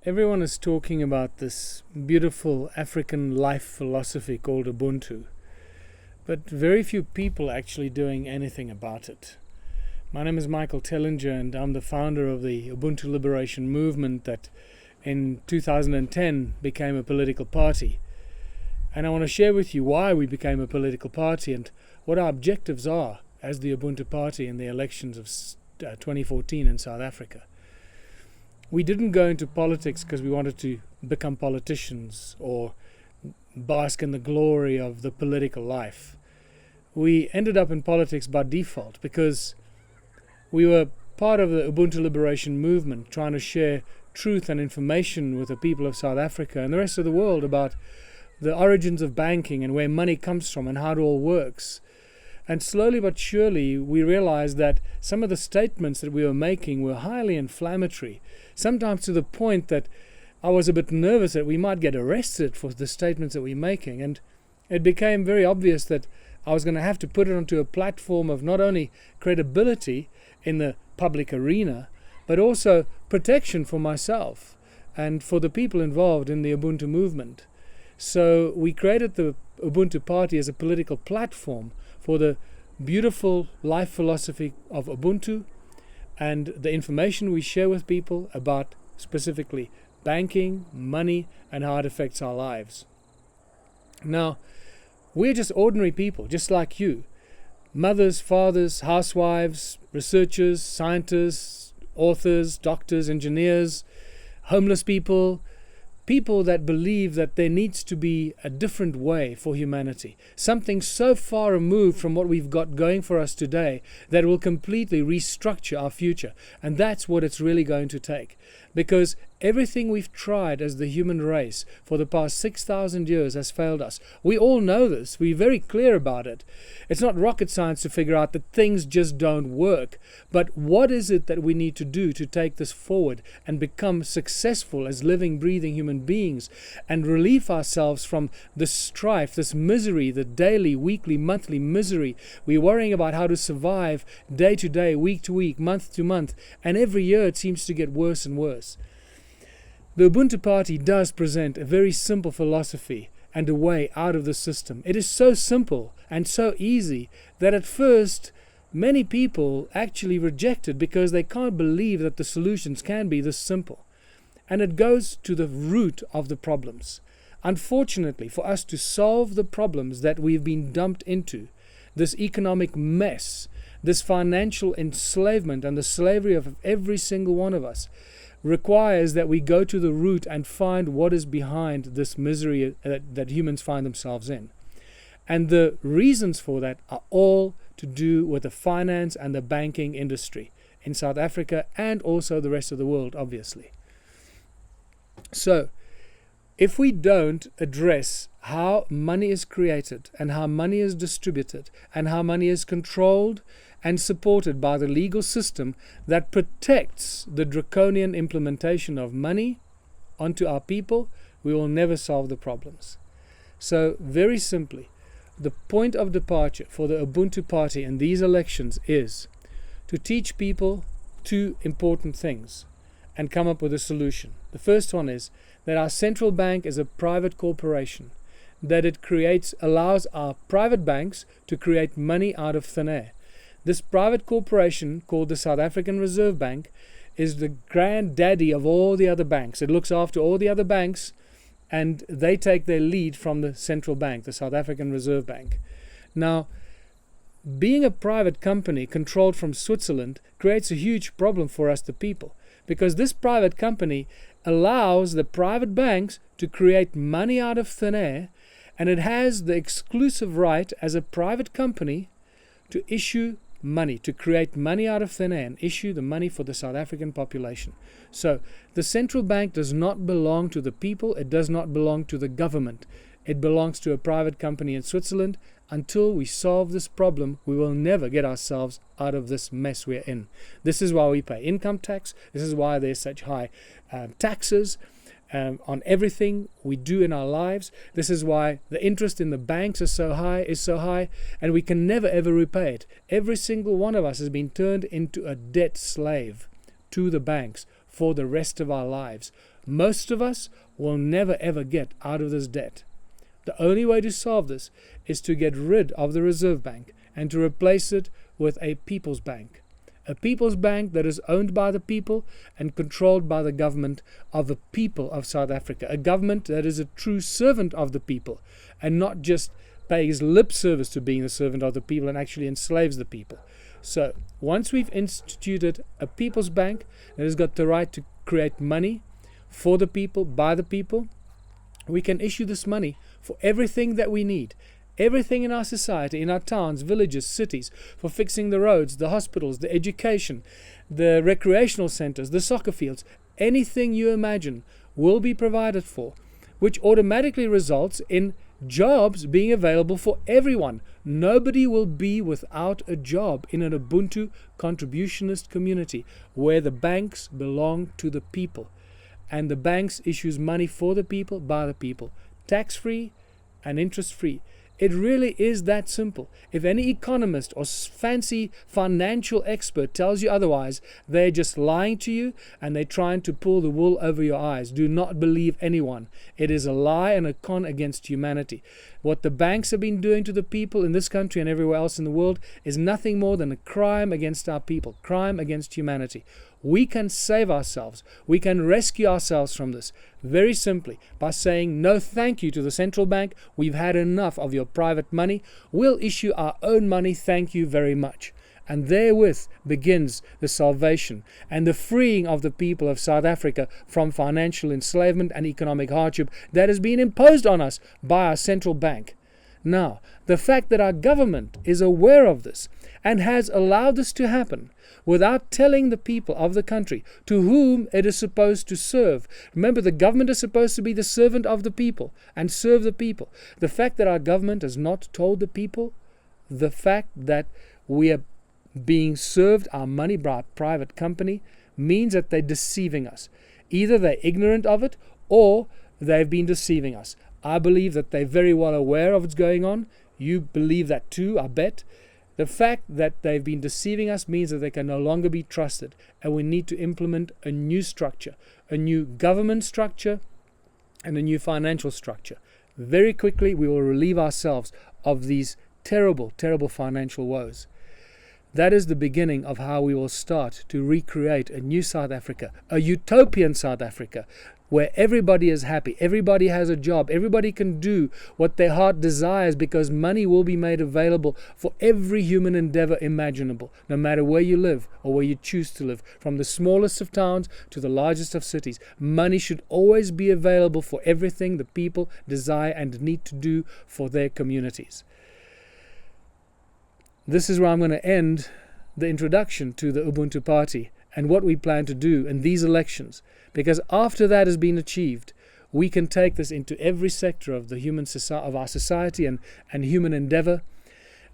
Everyone is talking about this beautiful African life philosophy called Ubuntu, but very few people are actually doing anything about it. My name is Michael Tellinger, and I'm the founder of the Ubuntu Liberation Movement that in 2010 became a political party. And I want to share with you why we became a political party and what our objectives are as the Ubuntu Party in the elections of 2014 in South Africa. We didn't go into politics because we wanted to become politicians or bask in the glory of the political life. We ended up in politics by default because we were part of the Ubuntu Liberation Movement, trying to share truth and information with the people of South Africa and the rest of the world about the origins of banking and where money comes from and how it all works. And slowly but surely we realized that some of the statements that we were making were highly inflammatory, sometimes to the point that I was a bit nervous that we might get arrested for the statements that we're making. And it became very obvious that I was going to have to put it onto a platform of not only credibility in the public arena, but also protection for myself and for the people involved in the Ubuntu movement. So we created the Ubuntu Party as a political platform for the beautiful life philosophy of Ubuntu and the information we share with people about specifically banking, money, and how it affects our lives. Now, we're just ordinary people, just like you. Mothers, fathers, housewives, researchers, scientists, authors, doctors, engineers, homeless people, people that believe that there needs to be a different way for humanity, something so far removed from what we've got going for us today that will completely restructure our future. And that's what it's really going to take, because everything we've tried as the human race for the past 6,000 years has failed us. We all know this. We're very clear about it. It's not rocket science to figure out that things just don't work. But what is it that we need to do to take this forward and become successful as living, breathing human beings and relieve ourselves from the strife, this misery, the daily, weekly, monthly misery? We're worrying about how to survive day to day, week to week, month to month, and every year it seems to get worse and worse. The Ubuntu Party does present a very simple philosophy and a way out of the system. It is so simple and so easy that at first many people actually reject it because they can't believe that the solutions can be this simple. And it goes to the root of the problems. Unfortunately, for us to solve the problems that we've been dumped into, this economic mess, this financial enslavement and the slavery of every single one of us, requires that we go to the root and find what is behind this misery that humans find themselves in. And the reasons for that are all to do with the finance and the banking industry in South Africa and also the rest of the world, obviously. So, if we don't address how money is created and how money is distributed and how money is controlled and supported by the legal system that protects the draconian implementation of money onto our people, we will never solve the problems. So, very simply, the point of departure for the Ubuntu Party in these elections is to teach people two important things and come up with a solution. The first one is that our central bank is a private corporation, that it allows our private banks to create money out of thin air. This private corporation, called the South African Reserve Bank, is the granddaddy of all the other banks. It looks after all the other banks, and they take their lead from the central bank, the South African Reserve Bank. Now, being a private company controlled from Switzerland creates a huge problem for us, the people, because this private company allows the private banks to create money out of thin air, and it has the exclusive right as a private company to issue money, to create money out of thin air and issue the money for the South African population. So the central bank does not belong to the people. It does not belong to the government. It belongs to a private company in Switzerland. Until we solve this problem, we will never get ourselves out of this mess we're in. This is why we pay income tax. This is why there's such high taxes on everything we do in our lives. This is why the interest in the banks is so high, and we can never ever repay it. Every single one of us has been turned into a debt slave to the banks for the rest of our lives. Most of us will never ever get out of this debt. The only way to solve this is to get rid of the Reserve Bank and to replace it with a people's bank. A people's bank that is owned by the people and controlled by the government of the people of South Africa. A government that is a true servant of the people and not just pays lip service to being the servant of the people and actually enslaves the people. So once we've instituted a people's bank that has got the right to create money for the people, by the people, we can issue this money for everything that we need. Everything in our society, in our towns, villages, cities, for fixing the roads, the hospitals, the education, the recreational centers, the soccer fields, anything you imagine will be provided for, which automatically results in jobs being available for everyone. Nobody will be without a job in an Ubuntu contributionist community where the banks belong to the people. And the banks issues money for the people, by the people, tax-free and interest-free. It really is that simple. If any economist or fancy financial expert tells you otherwise, they're just lying to you and they're trying to pull the wool over your eyes. Do not believe anyone. It is a lie and a con against humanity. What the banks have been doing to the people in this country and everywhere else in the world is nothing more than a crime against our people, crime against humanity. We can save ourselves. We can rescue ourselves from this very simply by saying no thank you to the central bank. We've had enough of your private money. We'll issue our own money. Thank you very much. And therewith begins the salvation and the freeing of the people of South Africa from financial enslavement and economic hardship that has been imposed on us by our central bank. Now, the fact that our government is aware of this and has allowed this to happen without telling the people of the country to whom it is supposed to serve. Remember, the government is supposed to be the servant of the people and serve the people. The fact that our government has not told the people, the fact that we are being served our money by a private company, means that they're deceiving us. Either they're ignorant of it or they've been deceiving us. I believe that they're very well aware of what's going on. You believe that too, I bet. The fact that they've been deceiving us means that they can no longer be trusted, and we need to implement a new structure, a new government structure and a new financial structure. Very quickly we will relieve ourselves of these terrible, terrible financial woes. That is the beginning of how we will start to recreate a new South Africa, a utopian South Africa, where everybody is happy, everybody has a job, everybody can do what their heart desires because money will be made available for every human endeavor imaginable, no matter where you live or where you choose to live, from the smallest of towns to the largest of cities. Money should always be available for everything the people desire and need to do for their communities. This is where I'm going to end the introduction to the Ubuntu Party and what we plan to do in these elections. Because after that has been achieved, we can take this into every sector of the of our society and human endeavor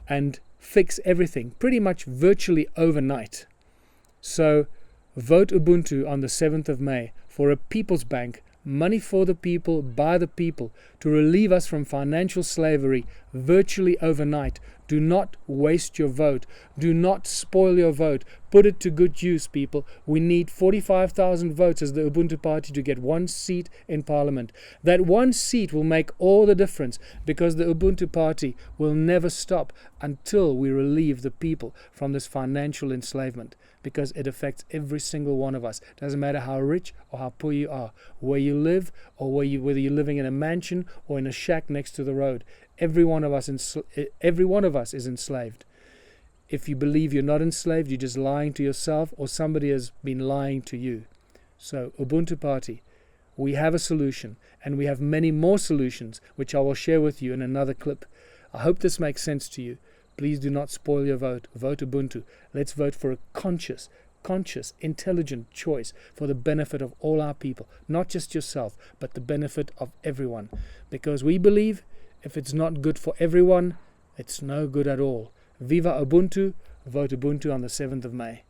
and fix everything pretty much virtually overnight. So vote Ubuntu on the 7th of May for a people's bank, money for the people, by the people, to relieve us from financial slavery virtually overnight. Do not waste your vote. Do not spoil your vote. Put it to good use, people. We need 45,000 votes as the Ubuntu Party to get one seat in Parliament. That one seat will make all the difference, because the Ubuntu Party will never stop until we relieve the people from this financial enslavement, because it affects every single one of us. It doesn't matter how rich or how poor you are, where you live, or whether you're living in a mansion or in a shack next to the road. Every one of us is enslaved. If you believe you're not enslaved, you're just lying to yourself, or somebody has been lying to you. So, Ubuntu Party, we have a solution, and we have many more solutions, which I will share with you in another clip. I hope this makes sense to you. Please do not spoil your vote. Vote Ubuntu. Let's vote for a conscious, intelligent choice for the benefit of all our people, not just yourself, but the benefit of everyone. Because we believe if it's not good for everyone, it's no good at all. Viva Ubuntu. Vote Ubuntu on the 7th of May.